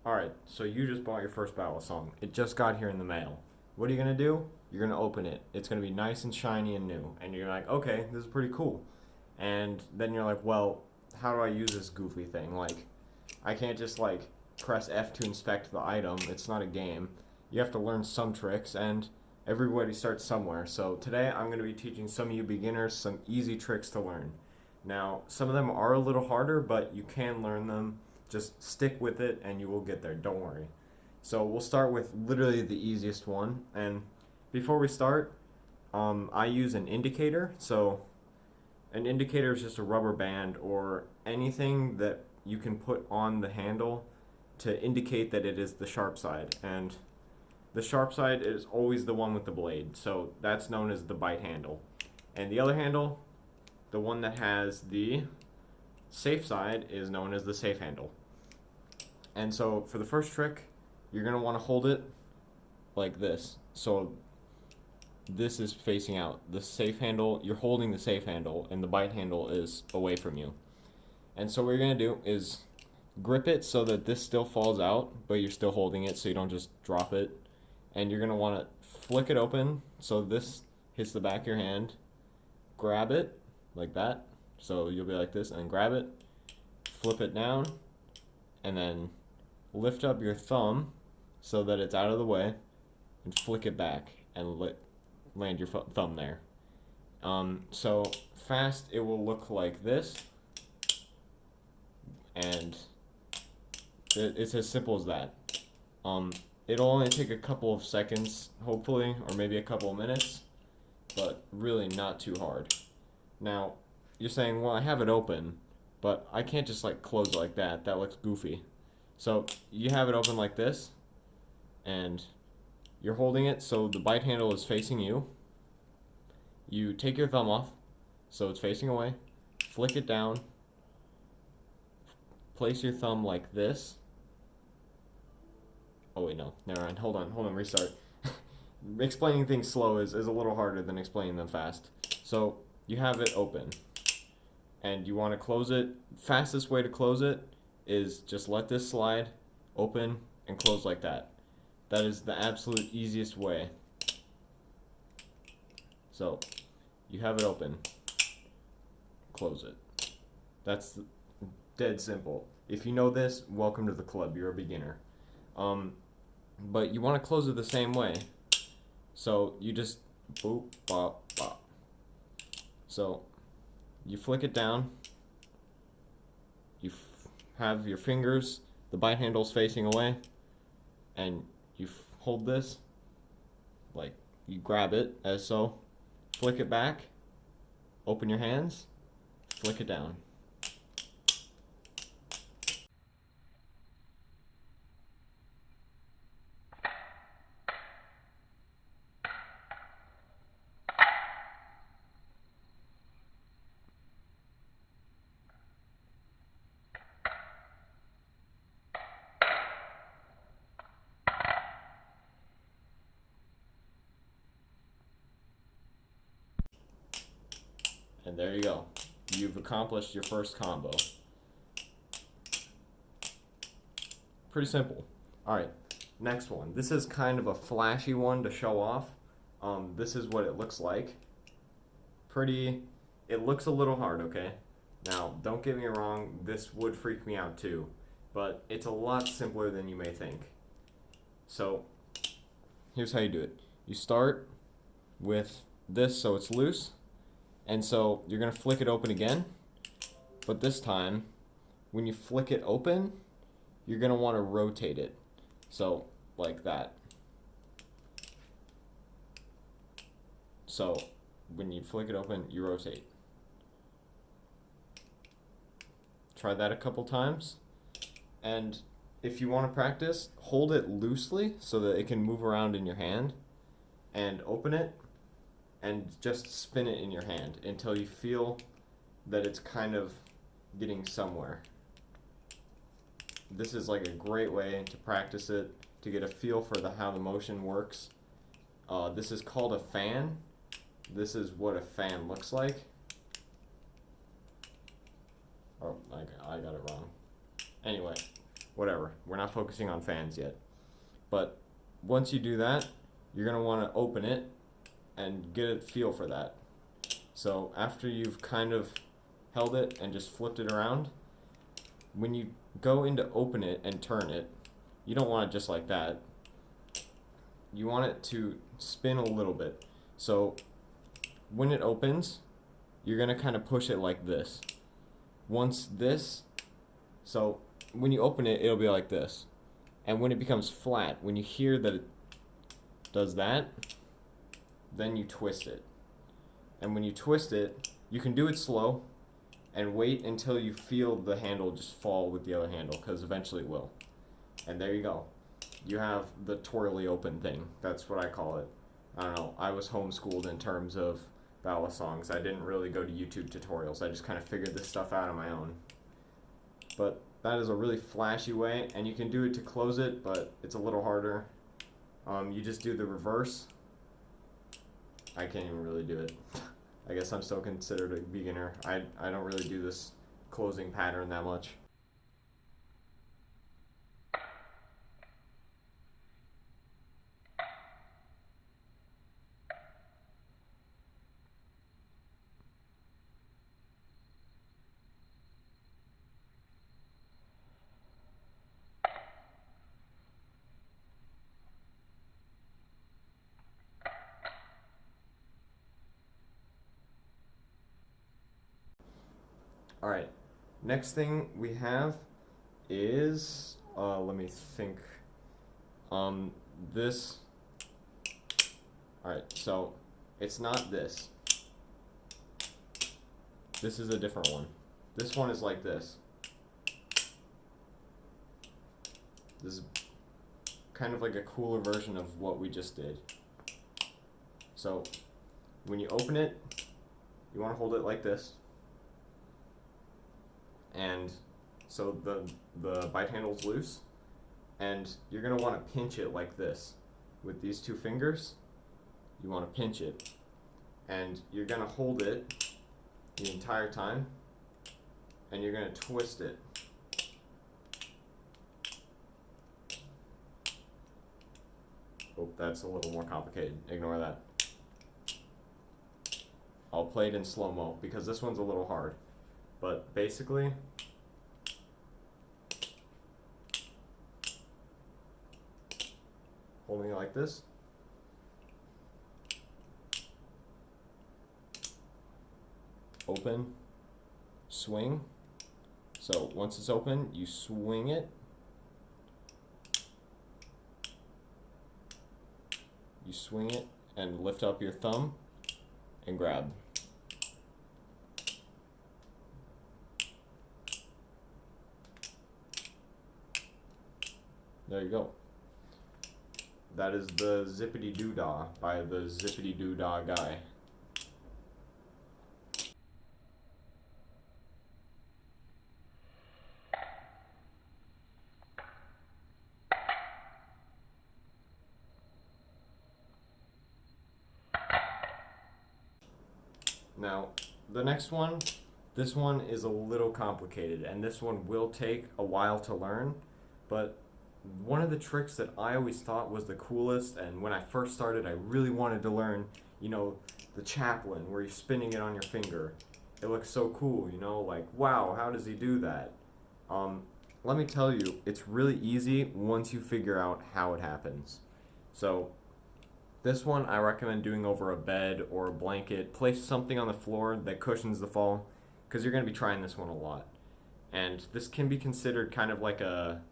Alright, so you just bought your first Balisong. It just got here in the mail. What are you gonna do? You're gonna open it. It's gonna be nice and shiny and new. And you're like, okay, this is pretty cool. And then you're like, well, how do I use this goofy thing? Like, I can't just like press F to inspect the item. It's not a game. You have to learn some tricks, and everybody starts somewhere. So today I'm gonna be teaching some of you beginners some easy tricks to learn. Now, some of them are a little harder, but you can learn them. Just stick with it and you will get there, don't worry. So we'll start with literally the easiest one. And before we start, I use an indicator. So an indicator is just a rubber band or anything that you can put on the handle to indicate that it is the sharp side. And the sharp side is always the one with the blade. So that's known as the bite handle. And the other handle, the one that has the safe side, is known as the safe handle. And so for the first trick, you're going to want to hold it like this. So this is facing out. The safe handle, you're holding the safe handle, and the bite handle is away from you. And so what you're going to do is grip it so that this still falls out, but you're still holding it so you don't just drop it. And you're going to want to flick it open so this hits the back of your hand. Grab it like that. So you'll be like this, and grab it, flip it down, and then lift up your thumb so that it's out of the way, and flick it back and land your thumb there. So fast, it will look like this, and it's as simple as that. It'll only take a couple of seconds, hopefully, or maybe a couple of minutes, but really not too hard. Now, you're saying, well, I have it open, but I can't just like close it like that. That looks goofy. So you have it open like this, and you're holding it so the bite handle is facing you. You take your thumb off so it's facing away, flick it down, place your thumb like this. Oh wait, no, never mind. Hold on, restart. Explaining things slow is a little harder than explaining them fast. So you have it open, and you want to close it. Fastest way to close it is just let this slide, open, and close like that. That is the absolute easiest way. So you have it open, close it. That's dead simple. If you know this, welcome to the club. You're a beginner. But you want to close it the same way. So you just boop, bop, bop. So you flick it down. You have your fingers, the bite handle's facing away, and you hold this, like you grab it as so, flick it back, open your hands, flick it down. And there you go. You've accomplished your first combo. Pretty simple. Alright, next one. This is kind of a flashy one to show off. This is what it looks like. It looks a little hard, okay? Now, don't get me wrong, this would freak me out too, but it's a lot simpler than you may think. So, here's how you do it. You start with this so it's loose. And so you're going to flick it open again, but this time, when you flick it open, you're going to want to rotate it. So, like that. So, when you flick it open, you rotate. Try that a couple times. And if you want to practice, hold it loosely so that it can move around in your hand, and open it. And just spin it in your hand until you feel that it's kind of getting somewhere. This is like a great way to practice it, to get a feel for how the motion works. This is called a fan. This is what a fan looks like. Oh, I got it wrong. Anyway, whatever. We're not focusing on fans yet. But once you do that, you're going to want to open it and get a feel for that. So after you've kind of held it and just flipped it around, when you go in to open it and turn it, you don't want it just like that. You want it to spin a little bit. So when it opens, you're going to kind of push it like this. So when you open it, it'll be like this. And when it becomes flat, when you hear that it does that, then you twist it. And when you twist it, you can do it slow and wait until you feel the handle just fall with the other handle, because eventually it will. And there you go. You have the twirly open thing. That's what I call it. I don't know. I was homeschooled in terms of Balisongs. I didn't really go to YouTube tutorials. I just kind of figured this stuff out on my own. But that is a really flashy way, and you can do it to close it, but it's a little harder. You just do the reverse. I can't even really do it. I guess I'm still considered a beginner. I don't really do this closing pattern that much. Alright, next thing we have is, let me think, this. Alright, so it's not this. This is a different one. This one is like this. This is kind of like a cooler version of what we just did. So when you open it, you want to hold it like this. And so the bite handle's loose, and you're going to want to pinch it like this. With these two fingers, you want to pinch it, and you're going to hold it the entire time, and you're going to twist it. Oh, that's a little more complicated. Ignore that. I'll play it in slow-mo because this one's a little hard. But basically, holding it like this, open, swing. So once it's open, you swing it. You swing it and lift up your thumb and grab. There you go. That is the Zippity Doo Dah by the Zippity Doo Dah guy. Now, the next one, this one is a little complicated, and this one will take a while to learn, but one of the tricks that I always thought was the coolest, and when I first started I really wanted to learn, the chaplain where you're spinning it on your finger. It looks so cool, like, wow, how does he do that? Let me tell you, it's really easy once you figure out how it happens. So this one I recommend doing over a bed or a blanket. Place something on the floor that cushions the fall, because you're going to be trying this one a lot. And this can be considered kind of like a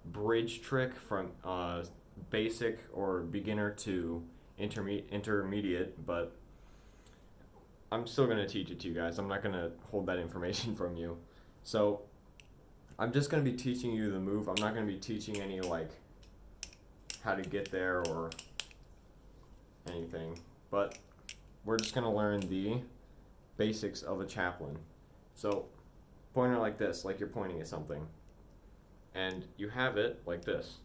bridge trick from basic or beginner to intermediate, but I'm still going to teach it to you guys. I'm not going to hold that information from you. So I'm just going to be teaching you the move. I'm not going to be teaching any how to get there or anything, but we're just going to learn the basics of a chaplain. So point it like this, like you're pointing at something. And you have it like this.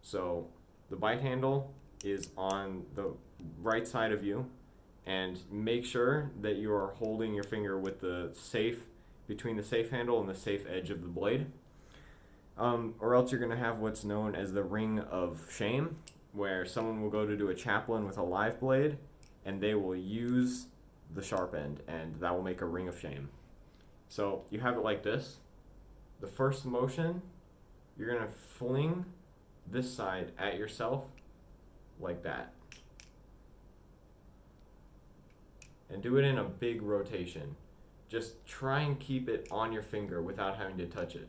So the bite handle is on the right side of you, and make sure that you are holding your finger with the safe, between the safe handle and the safe edge of the blade. Or else you're going to have what's known as the ring of shame, where someone will go to do a chaplain with a live blade, and they will use the sharp end, and that will make a ring of shame. So you have it like this. The first motion, you're going to fling this side at yourself like that. And do it in a big rotation. Just try and keep it on your finger without having to touch it.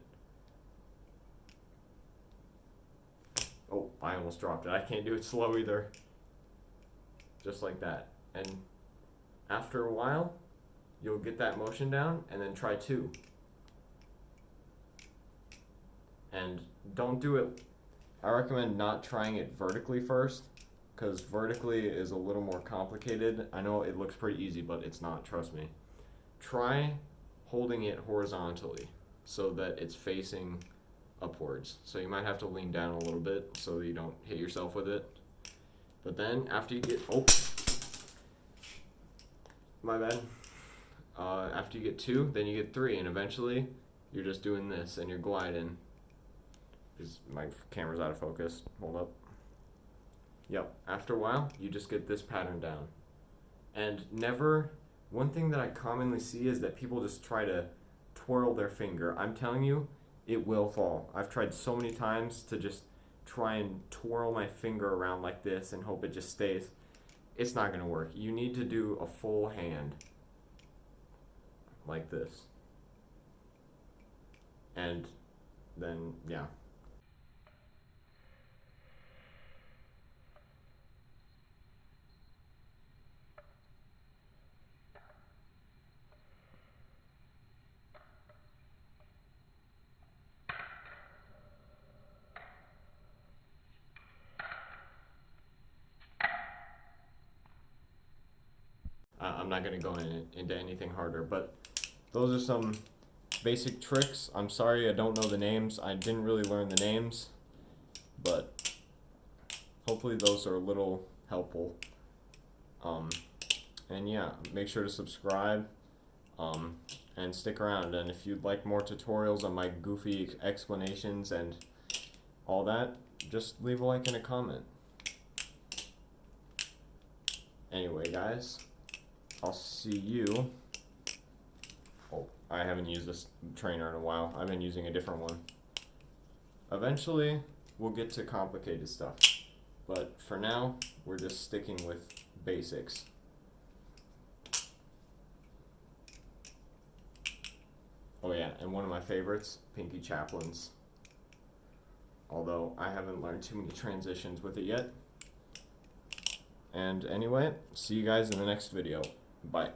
Oh, I almost dropped it. I can't do it slow either. Just like that. And after a while, you'll get that motion down, and then try 2. And don't do it. I recommend not trying it vertically first, because vertically is a little more complicated. I know it looks pretty easy, but it's not, trust me. Try holding it horizontally so that it's facing upwards. So you might have to lean down a little bit so that you don't hit yourself with it. But then after you get, oh, my bad. After you get 2, then you get 3, and eventually you're just doing this and you're gliding. Because my camera's out of focus. Hold up. Yep. After a while, you just get this pattern down. And never, one thing that I commonly see is that people just try to twirl their finger. I'm telling you, it will fall. I've tried so many times to just try and twirl my finger around like this and hope it just stays. It's not going to work. You need to do a full hand like this. And then, yeah. I'm not going to go into anything harder, but those are some basic tricks. I'm sorry I don't know the names. I didn't really learn the names, but hopefully those are a little helpful. And yeah, make sure to subscribe and stick around. And if you'd like more tutorials on my goofy explanations and all that, just leave a like and a comment. Anyway, guys, I'll see you. Oh, I haven't used this trainer in a while. I've been using a different one. Eventually, we'll get to complicated stuff. But for now, we're just sticking with basics. Oh yeah, and one of my favorites, Pinky Chaplains. Although I haven't learned too many transitions with it yet. And anyway, see you guys in the next video. Bye.